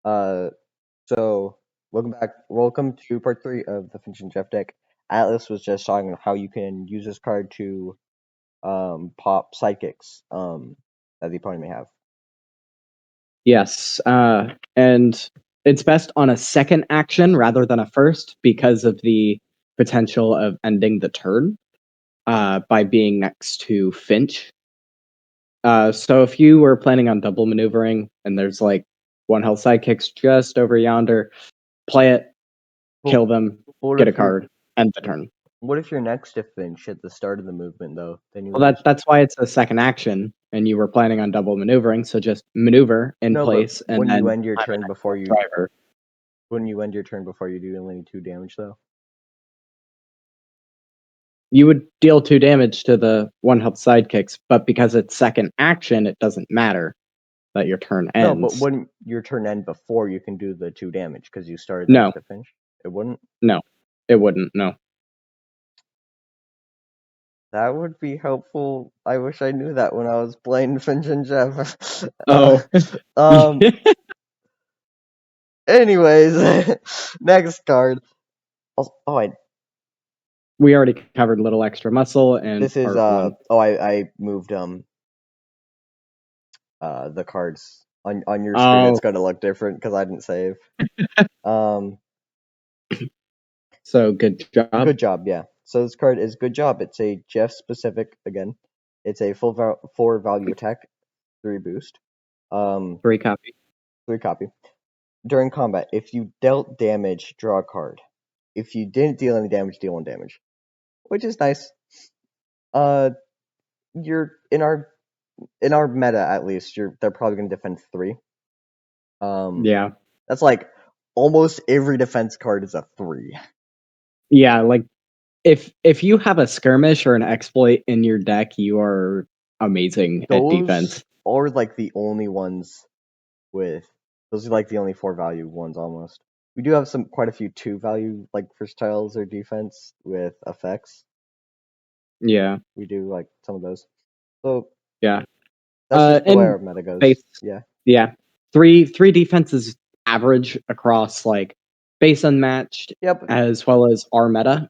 Uh, so welcome back. Welcome to part three of the Finch and Jeff deck. Atlas was just talking how you can use this card to pop sidekicks that the opponent may have. Yes, and it's best on a second action rather than a first because of the potential of ending the turn by being next to Finch. So if you were planning on double maneuvering and there's like one health sidekicks just over yonder, play it, Well, kill them, what get a if you're card, end the turn. what if you're next to Finch at the start of the movement though? Then you Well, would just that's why it's a second action, and you were planning on double maneuvering, so just maneuver in no, but place and when you then end your time turn an before excellent you driver. when you end your turn before you do only 2 damage though. You would deal 2 damage to the 1 health sidekicks, but because it's second action, it doesn't matter that your turn No, but ends. wouldn't your turn end before you can do the 2 damage because you started No, next to Finch? It wouldn't. no, it wouldn't. No. That would be helpful. I wish I knew that when I was playing Finch and Jeff. Oh, Um. Anyways, next card. Oh, we already covered little extra muscle and this is part one. Oh, I moved the cards on your screen. Oh, It's gonna look different because I didn't save. Um. so good job. Good job. Yeah. So this card is good job. It's a Jeff specific again. It's a 4 value attack, 3 boost. 3 copy. 3 copy. During combat, if you dealt damage, draw a card. If you didn't deal any damage, deal 1 damage, which is nice. You're in our meta at least. They're probably gonna defend 3. Yeah. That's like almost every defense card is a 3. Yeah, like if you have a skirmish or an exploit in your deck, you are amazing at Those defense. are like the only ones with those are like the only 4 value ones almost. We do have quite a few 2 value like versatilles or defense with effects. Yeah. We do like some of those. So Yeah. that's just the way And our meta goes. base, Yeah. yeah, three defenses average across like base unmatched Yep. as well as our meta.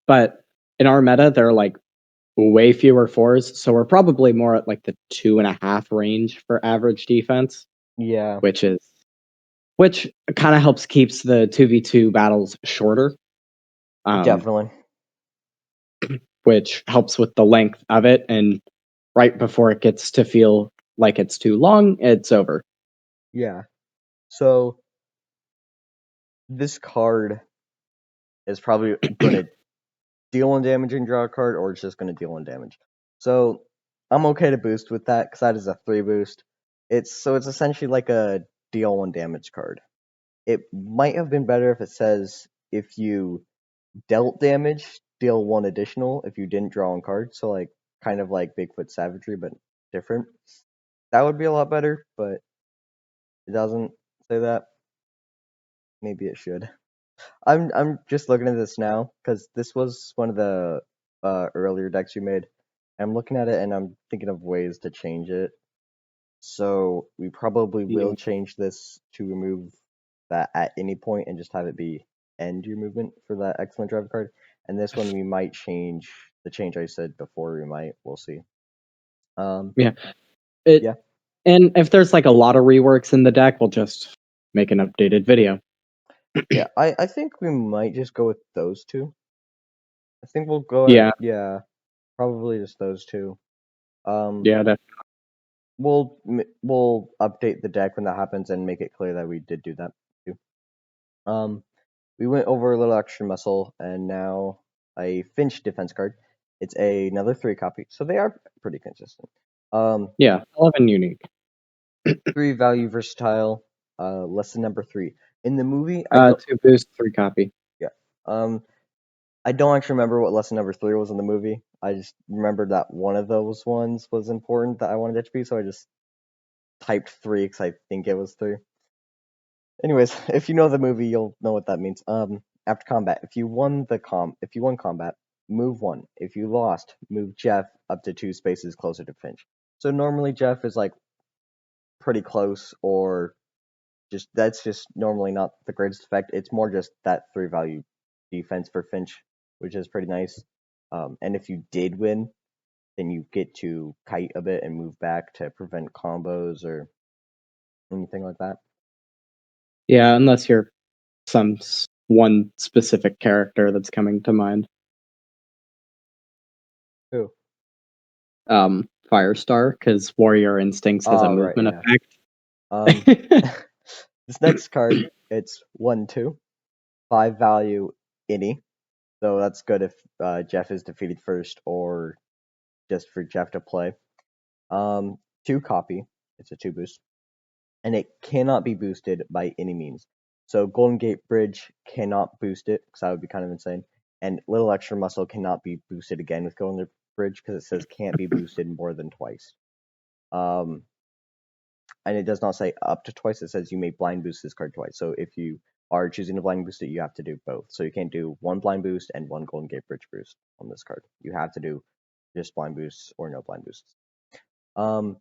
But in our meta, there are like way fewer fours, so we're probably more at like the 2.5 range for average defense, Yeah. which kind of helps keeps the 2v2 battles shorter, Definitely. which helps with the length of it. And right before it gets to feel like it's too long, it's over. Yeah. So this card is probably gonna deal 1 damage and draw a card, or it's just gonna deal 1 damage. So I'm okay to boost with that because that is a 3 boost. It's essentially like a deal 1 damage card. It might have been better if it says if you dealt damage, deal 1 additional if you didn't draw on card. So like kind of like Bigfoot Savagery, but different. That would be a lot better, but it doesn't say that. Maybe it should. I'm just looking at this now because this was one of the earlier decks you made. I'm looking at it and I'm thinking of ways to change it. So we probably will Yeah. change this to remove that at any point and just have it be end your movement for that excellent driver card. And this one we might change the change I said before. We might. We'll see. Yeah. It Yeah. and if there's like a lot of reworks in the deck, we'll just make an updated video. Yeah. I think we might just go with those two. I think we'll go at, Yeah, yeah, probably just those two. Um, yeah, we'll update the deck when that happens and make it clear that we did do that too. Um, we went over a little extra muscle and now a Finch defense card. It's another 3 copy, so they are pretty consistent. yeah. 11 unique. 3 value versatile. Lesson number 3 in the movie. I don't. 2 boost, 3 copy. Yeah. I don't actually remember what lesson number 3 was in the movie. I just remembered that one of those ones was important that I wanted it to be, so I just typed 3 because I think it was 3. Anyways, if you know the movie, you'll know what that means. After combat, if you won combat, move 1. If you lost, move Jeff up to 2 spaces closer to Finch. So normally Jeff is like pretty close or that's just normally not the greatest effect. It's more just that 3 value defense for Finch, which is pretty nice. And if you did win, then you get to kite a bit and move back to prevent combos or anything like that. Yeah, unless you're one specific character that's coming to mind. Who? Firestar, because Warrior Instincts has a Oh, right, movement yeah. Um, effect. this next card, it's 1/2, 5 value any. So that's good if Jeff is defeated first, or just for Jeff to play. 2 copy. It's a 2 boost, and it cannot be boosted by any means. So Golden Gate Bridge cannot boost it, because that would be kind of insane. And Little Extra Muscle cannot be boosted again with Golden Gate Bridge, because it says can't be boosted more than twice. Um, and it does not say up to twice. It says you may blind boost this card twice. So if you are choosing to blind boost it, you have to do both. So you can't do 1 blind boost and 1 Golden Gate Bridge boost on this card. You have to do just blind boosts or no blind boosts. Um,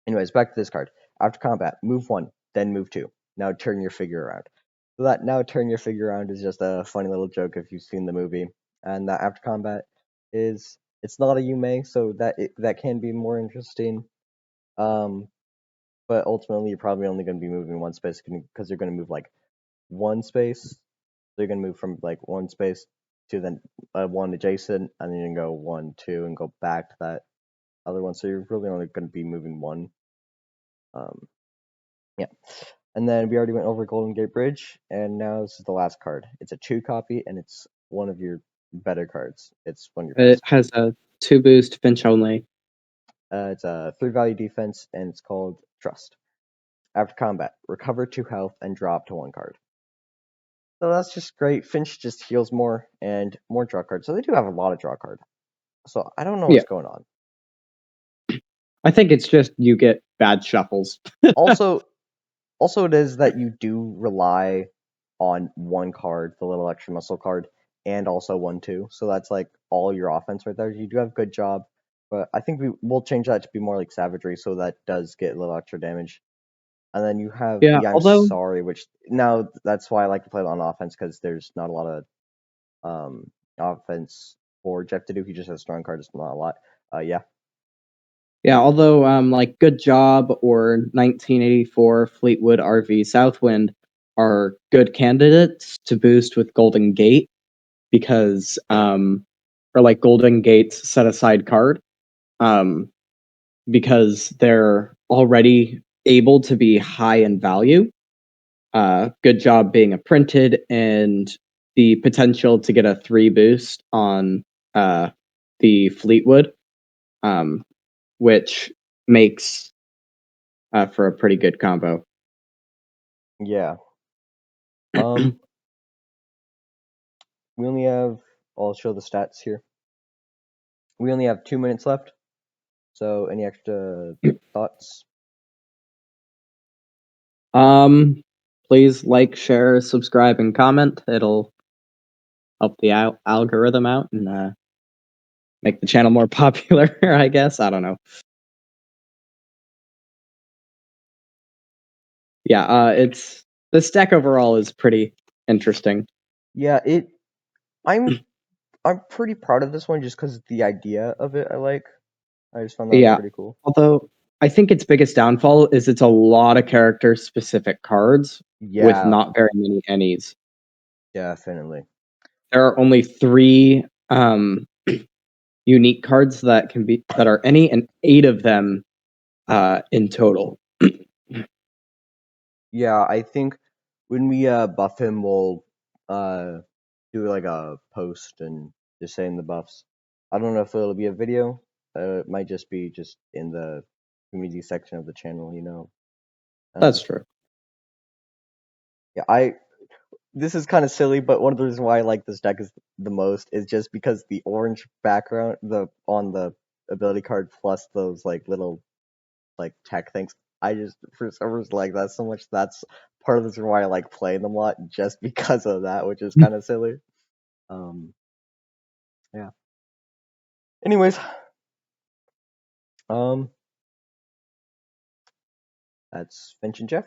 Anyways, back to this card. After combat, move 1, then move 2. Now turn your figure around. So that now turn your figure around is just a funny little joke if you've seen the movie. And that after combat is, it's not a Yume, so that can be more interesting. But ultimately you're probably only going to be moving one space, because you're going to move like one space. So you're going to move from like one space to then one adjacent, and then you can go 1, 2, and go back to that other one. So you're really only going to be moving one. Yeah. And then we already went over Golden Gate Bridge, and now this is the last card. It's a 2 copy, and it's one of your better cards. It's one of your It best. has a 2 boost Finch only. It's a 3 value defense, and it's called Trust. After combat, recover 2 health and drop to 1 card. So that's just great. Finch just heals more and more draw cards. So they do have a lot of draw card. So I don't know Yeah, what's going on. I think it's just you get bad shuffles. Also, it is that you do rely on 1 card, the little extra muscle card, and also 1/2. So that's like all your offense right there. You do have a good job, but I think will change that to be more like savagery, so that does get a little extra damage. And then you have Yeah, the I'm although sorry, which now that's why I like to play it on offense, because there's not a lot of offense for Jeff to do. He just has strong cards, not a lot. Yeah. like Good Job or 1984 Fleetwood RV Southwind are good candidates to boost with Golden Gate because or like Golden Gate's set aside card. Um because they're already able to be high in value. Good Job being a printed and the potential to get a 3 boost on the Fleetwood, which makes for a pretty good combo. Yeah. Um, we only have. I'll show the stats here. We only have 2 minutes left. So, any extra thoughts? Please like, share, subscribe, and comment. It'll help the algorithm out and make the channel more popular, I guess. I don't know. Yeah, it's this deck overall is pretty interesting. Yeah, I'm pretty proud of this one just because the idea of it I like. I just found that was Yeah, pretty cool. although I think its biggest downfall is it's a lot of character specific cards with Yeah, not very many any's. definitely. There are only 3 unique cards that are any, and 8 of them in total. Yeah, I think when we buff him, we'll uh do like a post and just saying the buffs. I don't know if it'll be a video. It might just be just in the community section of the channel. Uh, That's true. yeah, this is kind of silly, but one of the reasons why I like this deck is the most is just because the orange background on the ability card plus those like little like tech things. I just for some reason like that so much. That's part of the reason why I like playing them a lot, just because of that, which is kind of silly. Um, yeah. Anyways, um, that's Finch and Jeff.